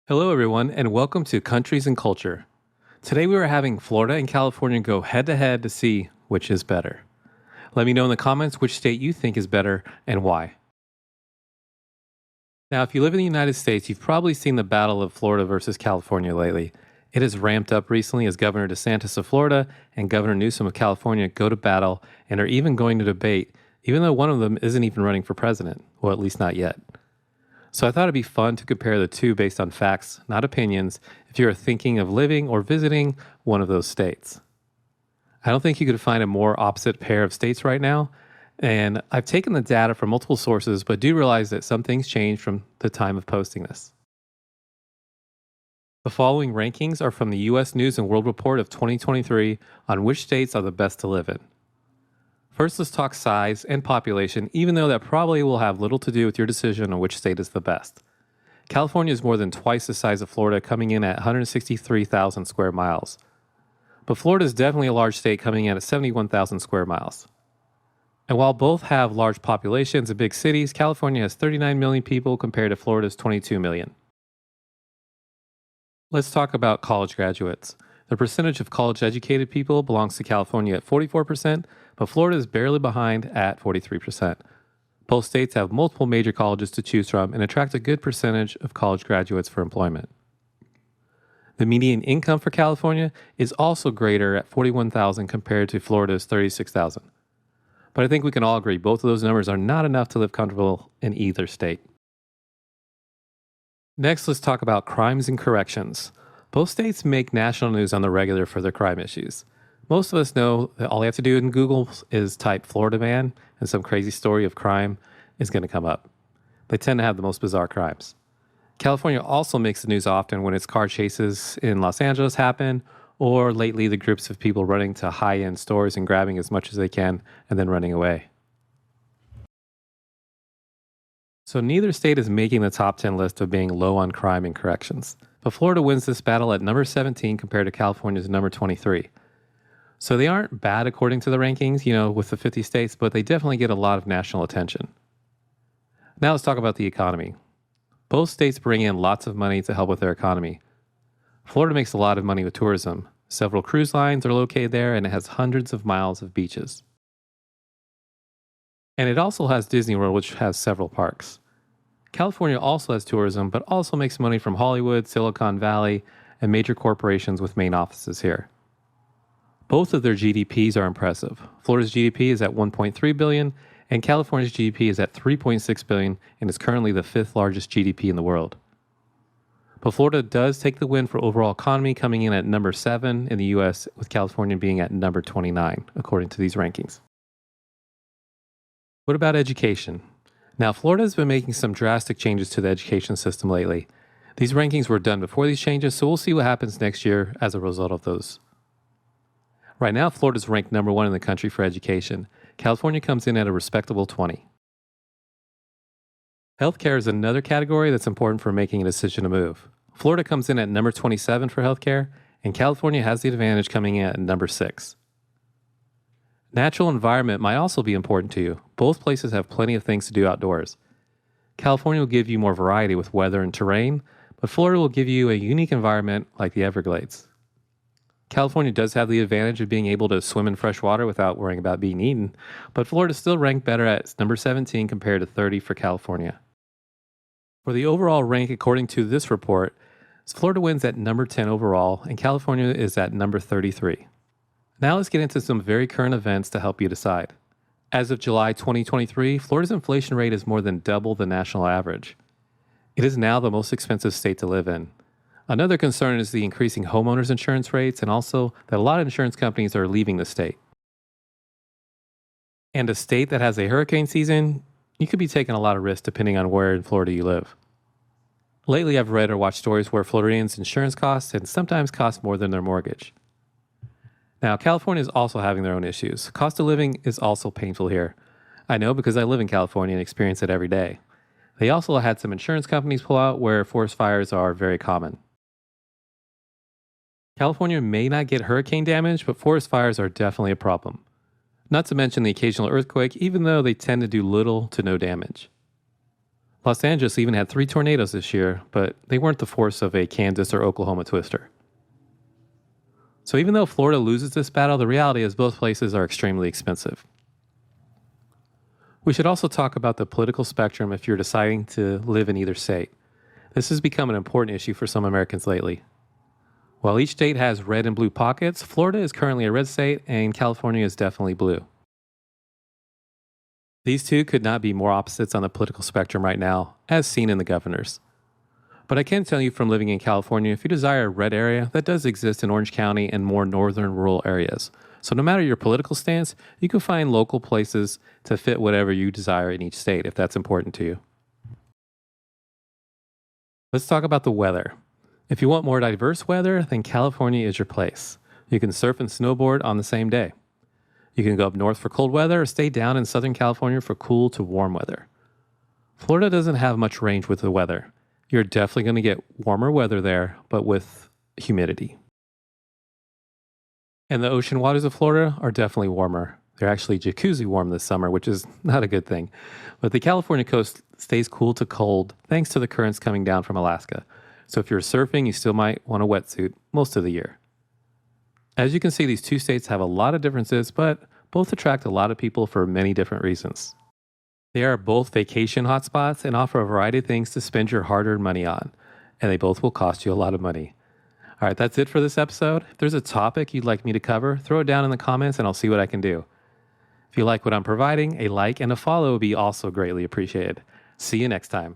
Hello, everyone, and welcome to Countries and Culture. Today we are having Florida and California go head to head to see which is better. Let me know in the comments which state you think is better and why. Now, if you live in the United States, you've probably seen the battle of Florida versus California lately. It has ramped up recently as Governor DeSantis of Florida and Governor Newsom of California go to battle and are even going to debate, even though one of them isn't even running for president, or at least not yet. So I thought it'd be fun to compare the two based on facts, not opinions, if you're thinking of living or visiting one of those states. I don't think you could find a more opposite pair of states right now, and I've taken the data from multiple sources, but do realize that some things change from the time of posting this. The following rankings are from the U.S. News and World Report of 2023 on which states are the best to live in. First, let's talk size and population, even though that probably will have little to do with your decision on which state is the best. California is more than twice the size of Florida, coming in at 163,000 square miles. But Florida is definitely a large state, coming in at 71,000 square miles. And while both have large populations and big cities, California has 39 million people compared to Florida's 22 million. Let's talk about college graduates. The percentage of college-educated people belongs to California at 44%, but Florida is barely behind at 43%. Both states have multiple major colleges to choose from and attract a good percentage of college graduates for employment. The median income for California is also greater at $41,000 compared to Florida's $36,000. But I think we can all agree both of those numbers are not enough to live comfortable in either state. Next, let's talk about crimes and corrections. Both states make national news on the regular for their crime issues. Most of us know that all you have to do in Google is type Florida man, and some crazy story of crime is going to come up. They tend to have the most bizarre crimes. California also makes the news often when its car chases in Los Angeles happen, or lately the groups of people running to high-end stores and grabbing as much as they can and then running away. So neither state is making the top 10 list of being low on crime and corrections. But Florida wins this battle at number 17 compared to California's number 23. So they aren't bad according to the rankings, with the 50 states, but they definitely get a lot of national attention. Now let's talk about the economy. Both states bring in lots of money to help with their economy. Florida makes a lot of money with tourism. Several cruise lines are located there, and it has hundreds of miles of beaches. And it also has Disney World, which has several parks. California also has tourism, but also makes money from Hollywood, Silicon Valley, and major corporations with main offices here. Both of their GDPs are impressive. Florida's GDP is at $1.3 billion, and California's GDP is at $3.6 billion, and is currently the fifth largest GDP in the world. But Florida does take the win for overall economy, coming in at number 7 in the U.S., with California being at number 29, according to these rankings. What about education? Now, Florida has been making some drastic changes to the education system lately. These rankings were done before these changes, so we'll see what happens next year as a result of those. Right now, Florida's ranked number 1 in the country for education. California comes in at a respectable 20. Healthcare is another category that's important for making a decision to move. Florida comes in at number 27 for healthcare, and California has the advantage coming in at number 6. Natural environment might also be important to you. Both places have plenty of things to do outdoors. California will give you more variety with weather and terrain, but Florida will give you a unique environment like the Everglades. California does have the advantage of being able to swim in fresh water without worrying about being eaten, but Florida is still ranked better at number 17 compared to 30 for California. For the overall rank according to this report, Florida wins at number 10 overall, and California is at number 33. Now let's get into some very current events to help you decide. As of July 2023, Florida's inflation rate is more than double the national average. It is now the most expensive state to live in. Another concern is the increasing homeowners insurance rates, and also that a lot of insurance companies are leaving the state. And a state that has a hurricane season, you could be taking a lot of risks depending on where in Florida you live. Lately, I've read or watched stories where Floridians' insurance costs and sometimes cost more than their mortgage. Now, California is also having their own issues. Cost of living is also painful here. I know because I live in California and experience it every day. They also had some insurance companies pull out where forest fires are very common. California may not get hurricane damage, but forest fires are definitely a problem. Not to mention the occasional earthquake, even though they tend to do little to no damage. Los Angeles even had 3 tornadoes this year, but they weren't the force of a Kansas or Oklahoma twister. So even though Florida loses this battle, the reality is both places are extremely expensive. We should also talk about the political spectrum if you're deciding to live in either state. This has become an important issue for some Americans lately. While each state has red and blue pockets, Florida is currently a red state and California is definitely blue. These two could not be more opposites on the political spectrum right now, as seen in the governors. But I can tell you from living in California, if you desire a red area, that does exist in Orange County and more northern rural areas. So no matter your political stance, you can find local places to fit whatever you desire in each state if that's important to you. Let's talk about the weather. If you want more diverse weather, then California is your place. You can surf and snowboard on the same day. You can go up north for cold weather or stay down in Southern California for cool to warm weather. Florida doesn't have much range with the weather. You're definitely going to get warmer weather there, but with humidity. And the ocean waters of Florida are definitely warmer. They're actually jacuzzi warm this summer, which is not a good thing. But the California coast stays cool to cold thanks to the currents coming down from Alaska. So if you're surfing, you still might want a wetsuit most of the year. As you can see, these two states have a lot of differences, but both attract a lot of people for many different reasons. They are both vacation hotspots and offer a variety of things to spend your hard-earned money on, and they both will cost you a lot of money. All right, that's it for this episode. If there's a topic you'd like me to cover, throw it down in the comments and I'll see what I can do. If you like what I'm providing, a like and a follow would be also greatly appreciated. See you next time.